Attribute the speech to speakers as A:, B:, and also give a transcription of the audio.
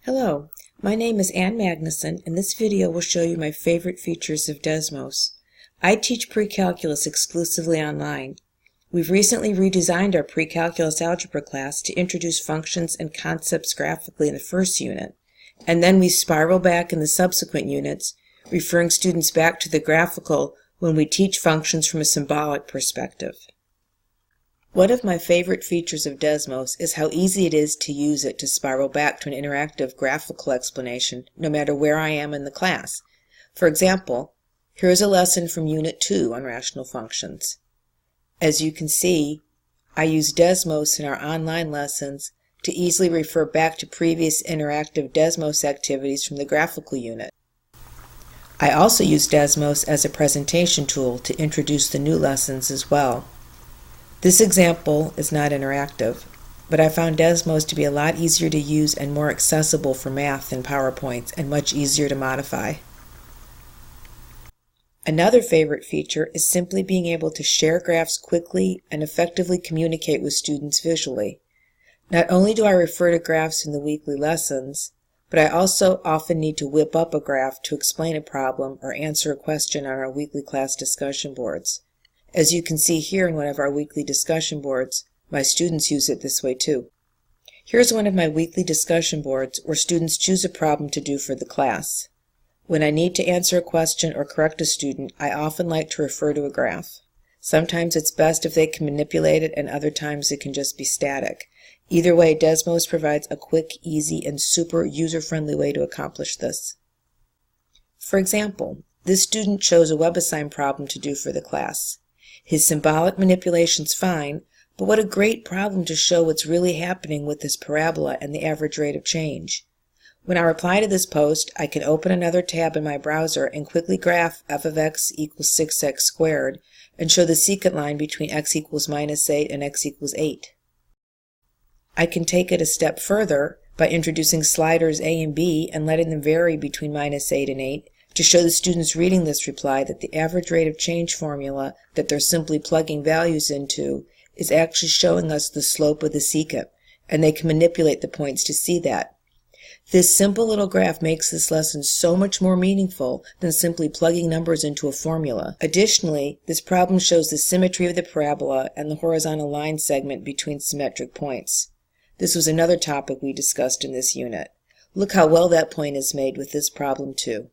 A: Hello, my name is Ann Magnuson, and this video will show you my favorite features of Desmos. I teach pre-calculus exclusively online. We've recently redesigned our pre-calculus algebra class to introduce functions and concepts graphically in the first unit, and then we spiral back in the subsequent units, referring students back to the graphical when we teach functions from a symbolic perspective. One of my favorite features of Desmos is how easy it is to use it to spiral back to an interactive graphical explanation no matter where I am in the class. For example, here is a lesson from Unit 2 on rational functions. As you can see, I use Desmos in our online lessons to easily refer back to previous interactive Desmos activities from the graphical unit. I also use Desmos as a presentation tool to introduce the new lessons as well. This example is not interactive, but I found Desmos to be a lot easier to use and more accessible for math than PowerPoint and much easier to modify. Another favorite feature is simply being able to share graphs quickly and effectively communicate with students visually. Not only do I refer to graphs in the weekly lessons, but I also often need to whip up a graph to explain a problem or answer a question on our weekly class discussion boards. As you can see here in one of our weekly discussion boards, my students use it this way too. Here's one of my weekly discussion boards where students choose a problem to do for the class. When I need to answer a question or correct a student, I often like to refer to a graph. Sometimes it's best if they can manipulate it, and other times it can just be static. Either way, Desmos provides a quick, easy, and super user-friendly way to accomplish this. For example, this student chose a WebAssign problem to do for the class. His symbolic manipulation's fine, but what a great problem to show what's really happening with this parabola and the average rate of change. When I reply to this post, I can open another tab in my browser and quickly graph f of x equals 6x squared and show the secant line between x equals -8 and x equals 8. I can take it a step further by introducing sliders a and b and letting them vary between -8 and 8, to show the students reading this reply that the average rate of change formula that they're simply plugging values into is actually showing us the slope of the secant, and they can manipulate the points to see that. This simple little graph makes this lesson so much more meaningful than simply plugging numbers into a formula. Additionally, this problem shows the symmetry of the parabola and the horizontal line segment between symmetric points. This was another topic we discussed in this unit. Look how well that point is made with this problem too.